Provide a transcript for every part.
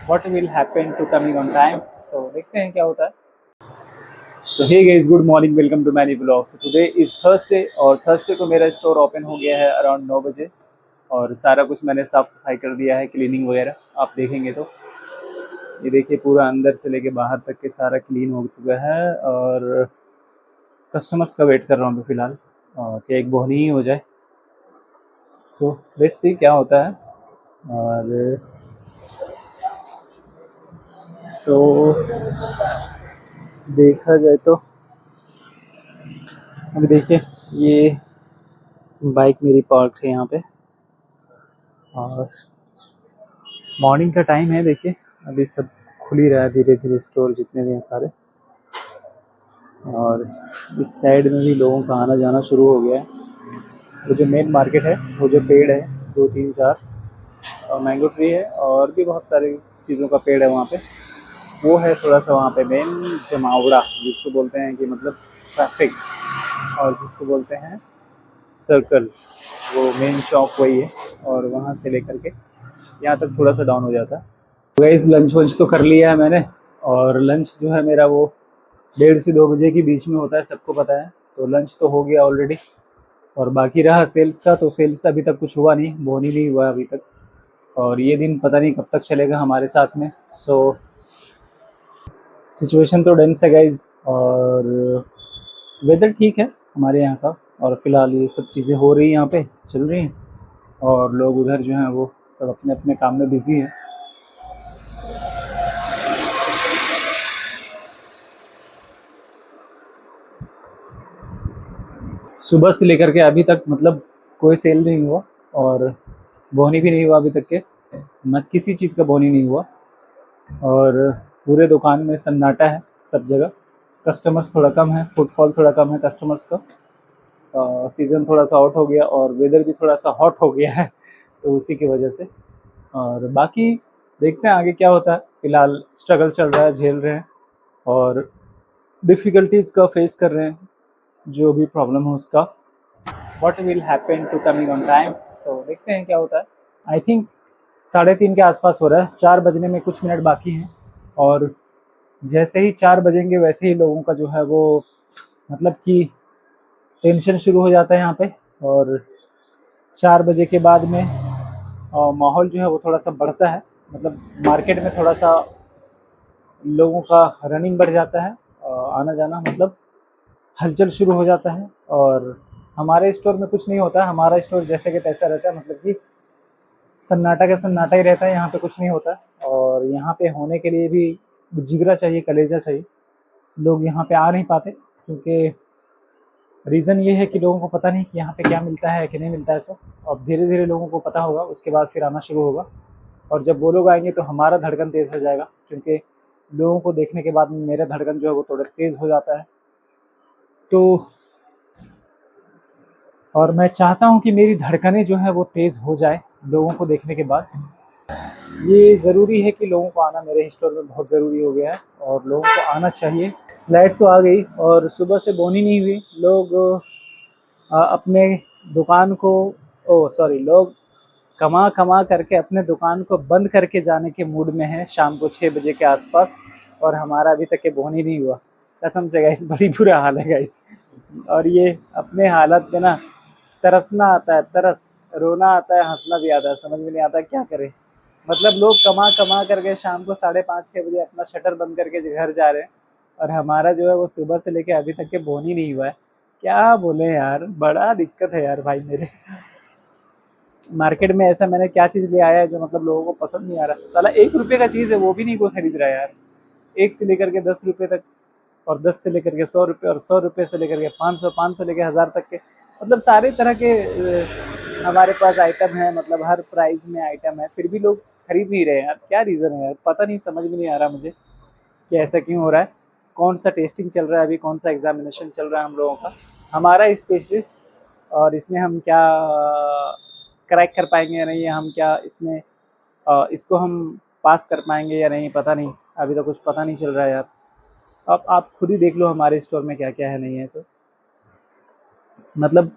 what will happen to coming on time. So देखते हैं क्या होता है. So hey guys, good morning, welcome to Many Vlogs. So today is Thursday और Thursday को मेरा स्टोर ओपन हो गया है अराउंड 9 बजे और सारा कुछ मैंने साफ़ सफाई कर दिया है, क्लीनिंग वगैरह आप देखेंगे तो ये देखिए पूरा अंदर से लेके बाहर तक के सारा क्लीन हो चुका है और कस्टमर्स का वेट कर रहा हूँ फिलहाल कि एक बोहनी ही हो जाए. सो लेट्स सी क्या होता है. और तो देखा जाए तो अभी देखिए ये बाइक मेरी पार्क है यहाँ पे और मॉर्निंग का टाइम है. देखिए अभी सब खुल ही रहा है धीरे धीरे, स्टोर जितने भी हैं सारे. और इस साइड में भी लोगों का आना जाना शुरू हो गया है. वो जो मेन मार्केट है, वो जो पेड़ है 2 3 4 और मैंगो ट्री है और भी बहुत सारी चीज़ों का पेड़ है वहाँ पे, वो है थोड़ा सा वहाँ पे मेन जमावड़ा जिसको बोलते हैं कि मतलब ट्रैफिक, और जिसको बोलते हैं सर्कल, वो मेन चौक वही है. और वहाँ से लेकर के यहाँ तक थोड़ा सा डाउन हो जाता है. गाइस लंच वंच तो कर लिया है मैंने और लंच जो है मेरा वो 1:30 से 2 बजे के बीच में होता है, सबको पता है. तो लंच तो हो गया ऑलरेडी और बाकी रहा सेल्स का, तो सेल्स अभी तक कुछ हुआ नहीं, बोनी नहीं हुआ अभी तक और ये दिन पता नहीं कब तक चलेगा हमारे साथ में. सो सिचुएशन तो डेंस है गाइज और वेदर ठीक है हमारे यहाँ का और फिलहाल ये सब चीज़ें हो रही हैं यहाँ पे, चल रही हैं और लोग उधर जो हैं वो सब अपने अपने काम में बिजी हैं. सुबह से लेकर के अभी तक मतलब कोई सेल नहीं हुआ और बोनी भी नहीं हुआ अभी तक के, न किसी चीज़ का बोनी नहीं हुआ और पूरे दुकान में सन्नाटा है सब जगह. कस्टमर्स थोड़ा कम है, फुटफॉल थोड़ा कम है कस्टमर्स का. सीज़न थोड़ा सा आउट हो गया और वेदर भी थोड़ा सा हॉट हो गया है तो उसी की वजह से. और बाकी देखते हैं आगे क्या होता है. फ़िलहाल स्ट्रगल चल रहा है, झेल रहे हैं और डिफ़िकल्टीज़ का फेस कर रहे हैं, जो भी प्रॉब्लम हो उसका. What will happen to coming on time. So देखते हैं क्या होता है. आई थिंक 3:30 के आसपास हो रहा है, 4 बजने में कुछ मिनट बाकी हैं और जैसे ही 4 बजेंगे वैसे ही लोगों का जो है वो मतलब कि टेंशन शुरू हो जाता है यहाँ पे. और 4 बजे के बाद में माहौल जो है वो थोड़ा सा बढ़ता है, मतलब मार्केट में थोड़ा सा लोगों का रनिंग बढ़ जाता है, आना जाना मतलब हलचल शुरू हो जाता है. और हमारे स्टोर में कुछ नहीं होता, हमारा स्टोर जैसे कि तैसा रहता है, मतलब कि सन्नाटा का सन्नाटा ही रहता है, यहाँ पे कुछ नहीं होता. और यहाँ पे होने के लिए भी जिगरा चाहिए, कलेजा चाहिए. लोग यहाँ पे आ नहीं पाते क्योंकि रीज़न ये है कि लोगों को पता नहीं कि यहाँ पे क्या मिलता है कि नहीं मिलता है. सो अब धीरे धीरे लोगों को पता होगा, उसके बाद फिर आना शुरू होगा और जब वो लोग आएंगे तो हमारा धड़कन तेज़ हो जाएगा क्योंकि लोगों को देखने के बाद मेरा धड़कन जो है वो थोड़ा तेज़ हो जाता है. तो और मैं चाहता हूँ कि मेरी धड़कनें जो है वो तेज़ हो जाए लोगों को देखने के बाद. ये ज़रूरी है कि लोगों को आना मेरे स्टोर में बहुत ज़रूरी हो गया है और लोगों को आना चाहिए. लाइट तो आ गई और सुबह से बोनी नहीं हुई. लोग अपने दुकान को लोग कमा कमा करके अपने दुकान को बंद करके जाने के मूड में हैं शाम को 6 बजे के आसपास और हमारा अभी तक के बोनी नहीं हुआ. कसम से गाइस बड़ी बुरा हाल है गाइस. और ये अपने हालत में ना तरसना आता है, तरस, रोना आता है, हंसना भी आता है, समझ में नहीं आता क्या करें. मतलब लोग कमा कमा करके शाम को 5:30 6 बजे अपना शटर बंद करके घर जा रहे हैं और हमारा जो है वो सुबह से लेके अभी तक के बोनी नहीं हुआ है. क्या बोले यार, बड़ा दिक्कत है यार भाई मेरे. मार्केट में ऐसा मैंने क्या चीज़ ले आया है जो मतलब लोगों को पसंद नहीं आ रहा. साला 1 रुपये का चीज़ है वो भी नहीं कोई खरीद रहा है यार. 1 से लेकर के 10 रुपये तक और 10 से लेकर के 100 रुपये और 100 रुपये से लेकर के 500, 500 लेकर 1000 तक के, मतलब सारे तरह के हमारे पास आइटम है. मतलब हर प्राइस में आइटम है, फिर भी लोग खरीद नहीं रहे हैं यार. क्या रीज़न है यार, पता नहीं, समझ में नहीं आ रहा मुझे कि ऐसा क्यों हो रहा है. कौन सा टेस्टिंग चल रहा है अभी, कौन सा एग्जामिनेशन चल रहा है हम लोगों का, हमारा स्पेशलिस्ट, और इसमें हम क्या क्रैक कर पाएंगे या नहीं, हम क्या इसमें इसको हम पास कर पाएंगे या नहीं, पता नहीं. अभी तो कुछ पता नहीं चल रहा है यार. अब आप खुद ही देख लो हमारे स्टोर में क्या क्या है नहीं है. सो मतलब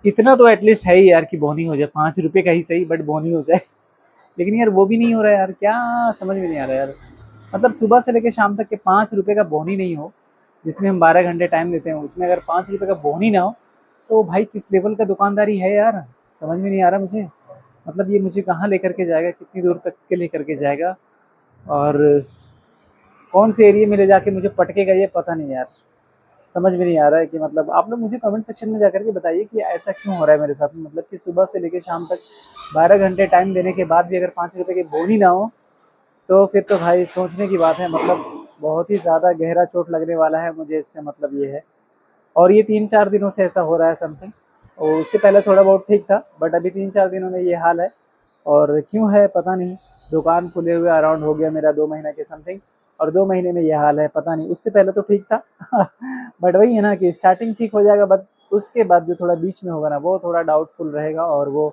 इतना तो एटलीस्ट है ही यार कि बोनी हो जाए, 5 रुपये का ही सही बट बोनी हो जाए. लेकिन यार वो भी नहीं हो रहा है यार, क्या समझ में नहीं आ रहा यार। मतलब सुबह से लेकर शाम तक के 5 रुपये का बोनी नहीं हो, जिसमें हम 12 घंटे टाइम देते हैं, उसमें अगर 5 रुपये का बोनी ना हो, तो भाई किस लेवल का दुकानदारी है यार, समझ में नहीं आ रहा मुझे। मतलब ये मुझे कहाँ लेकर के जाएगा, कितनी दूर तक के लेकर के जाएगा, और कौन से एरिया में ले जाके मुझे पटकेगा ये पता नहीं यार। समझ में नहीं आ रहा है कि मतलब आप लोग मुझे कमेंट सेक्शन में जाकर के बताइए कि ऐसा क्यों हो रहा है मेरे साथ में। मतलब कि सुबह से लेकर शाम तक 12 घंटे टाइम देने के बाद भी अगर 5 रुपये की बोनी ना हो, तो फिर तो भाई सोचने की बात है। मतलब बहुत ही ज़्यादा गहरा चोट लगने वाला है मुझे, इसका मतलब ये है। और ये 3-4 दिनों से ऐसा हो रहा है समथिंग, और उससे पहले थोड़ा बहुत ठीक था, बट अभी 3-4 दिनों में ये हाल है। और क्यों है पता नहीं। दुकान खुले हुए अराउंड हो गया मेरा 2 महीना के समथिंग, और 2 महीने में ये हाल है, पता नहीं। उससे पहले तो ठीक था बट वही है ना कि स्टार्टिंग ठीक हो जाएगा, बट उसके बाद जो थोड़ा बीच में होगा ना, वो थोड़ा डाउटफुल रहेगा, और वो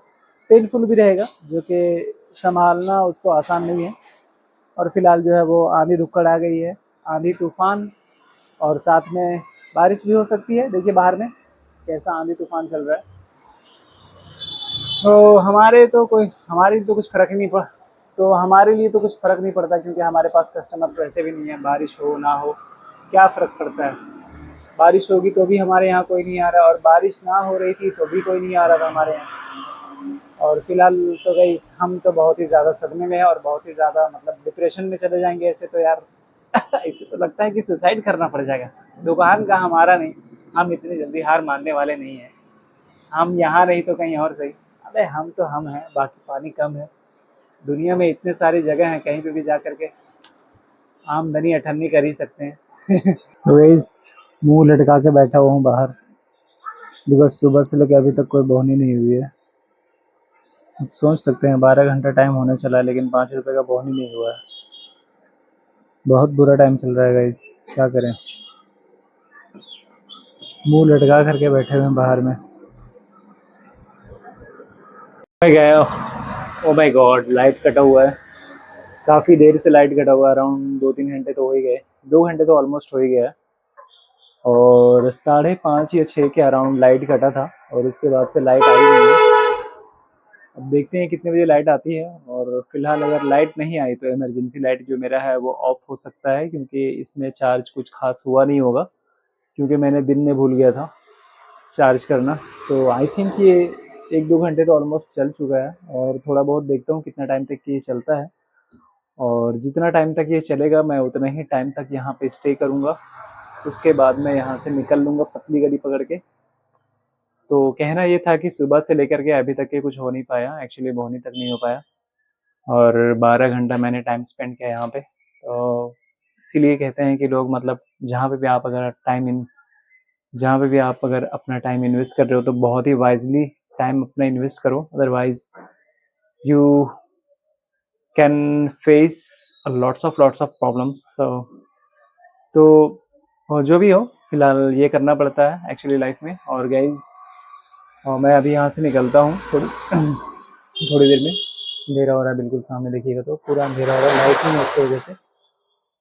पेनफुल भी रहेगा, जो कि संभालना उसको आसान नहीं है। और फिलहाल जो है वो आंधी धुक्कड़ आ गई है, आंधी तूफान, और साथ में बारिश भी हो सकती है। देखिए बाहर में कैसा आंधी तूफान चल रहा है। तो हमारे लिए तो कुछ फ़र्क ही नहीं पड़ तो हमारे लिए तो कुछ फ़र्क नहीं पड़ता, क्योंकि हमारे पास कस्टमर्स वैसे भी नहीं है। बारिश हो ना हो क्या फ़र्क पड़ता है। बारिश होगी तो भी हमारे यहाँ कोई नहीं आ रहा, और बारिश ना हो रही थी तो भी कोई नहीं आ रहा था हमारे यहाँ। और फिलहाल तो गई हम तो बहुत ही ज़्यादा सदमे में है, और बहुत ही ज़्यादा मतलब डिप्रेशन में चले जाएंगे ऐसे तो यार ऐसे तो लगता है कि सुसाइड करना पड़ जाएगा। दुकान का हमारा नहीं, हम इतनी जल्दी हार मानने वाले नहीं हैं। हम यहाँ नहीं तो कहीं और सही। अबे हम तो हम हैं, बाकी पानी कम है। दुनिया में इतने सारी जगह हैं, कहीं पे भी जा करके आमदनी अठन्नी कर ही सकते हैं तो इस मुंह लटका के बैठा हुआ हूँ बाहर, बिकॉज सुबह से लेकर अभी तक कोई बोहनी नहीं हुई है। आप सोच सकते हैं 12 घंटा टाइम होने चला है, लेकिन 5 रुपये का बोहनी नहीं हुआ है। बहुत बुरा टाइम चल रहा है गाइस, क्या करें। मुंह लटका करके बैठे हुए हैं बाहर में। मैं गया, ओ माय गॉड, लाइट कटा हुआ है। काफ़ी देर से लाइट कटा हुआ है, अराउंड 2-3 घंटे तो हो ही गए। 2 घंटे तो ऑलमोस्ट हो ही गया है। और 5:30 या 6 के अराउंड लाइट कटा था, और उसके बाद से लाइट आई नहीं है। अब देखते हैं कितने बजे लाइट आती है। और फिलहाल अगर लाइट नहीं आई तो इमरजेंसी लाइट जो मेरा है वो ऑफ हो सकता है, क्योंकि इसमें चार्ज कुछ खास हुआ नहीं होगा, क्योंकि मैंने दिन में भूल गया था चार्ज करना। तो आई थिंक ये 1-2 घंटे तो ऑलमोस्ट चल चुका है, और थोड़ा बहुत देखता हूँ कितना टाइम तक ये चलता है। और जितना टाइम तक ये चलेगा मैं उतना ही टाइम तक यहाँ पे स्टे करूँगा। उसके बाद मैं यहाँ से निकल लूँगा पतली गली पकड़ के। तो कहना ये था कि सुबह से लेकर के अभी तक के कुछ हो नहीं पाया, एक्चुअली बोहनी तक नहीं हो पाया। और 12 घंटा मैंने टाइम स्पेंड किया यहाँ पे। तो इसीलिए कहते हैं कि लोग मतलब जहाँ पे भी आप अगर अपना टाइम इन्वेस्ट कर रहे हो तो बहुत ही वाइजली टाइम अपना इन्वेस्ट करो, otherwise you can face lots of problems. तो और जो भी हो, फिलहाल ये करना पड़ता है एक्चुअली लाइफ में। और गाइज, और मैं अभी यहाँ से निकलता हूँ थोड़ी थोड़ी देर में। अंधेरा हो रहा है, बिल्कुल सामने देखिएगा तो पूरा अंधेरा हो रहा है, लाइट नहीं है उसकी वजह से।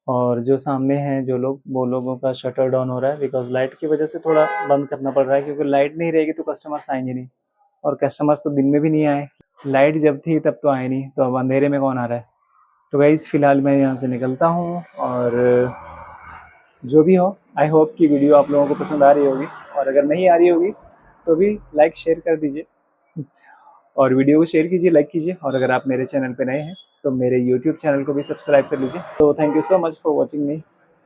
और जो सामने हैं जो लोग, वो लोगों का शटर डाउन हो रहा है, बिकॉज लाइट की वजह से थोड़ा बंद करना पड़ रहा है, क्योंकि लाइट नहीं रहेगी तो कस्टमर्स आएंगे नहीं। और कस्टमर्स तो दिन में भी नहीं आए, लाइट जब थी तब तो आए नहीं, तो अब अंधेरे में कौन आ रहा है। तो गाइस फिलहाल मैं यहाँ से निकलता हूँ। और जो भी हो, आई होप कि वीडियो आप लोगों को पसंद आ रही होगी, और अगर नहीं आ रही होगी तो भी लाइक शेयर कर दीजिए, और वीडियो को शेयर कीजिए, लाइक कीजिए। और अगर आप मेरे चैनल पे नए हैं तो मेरे यूट्यूब चैनल को भी सब्सक्राइब कर लीजिए। तो thank you so much for watching me.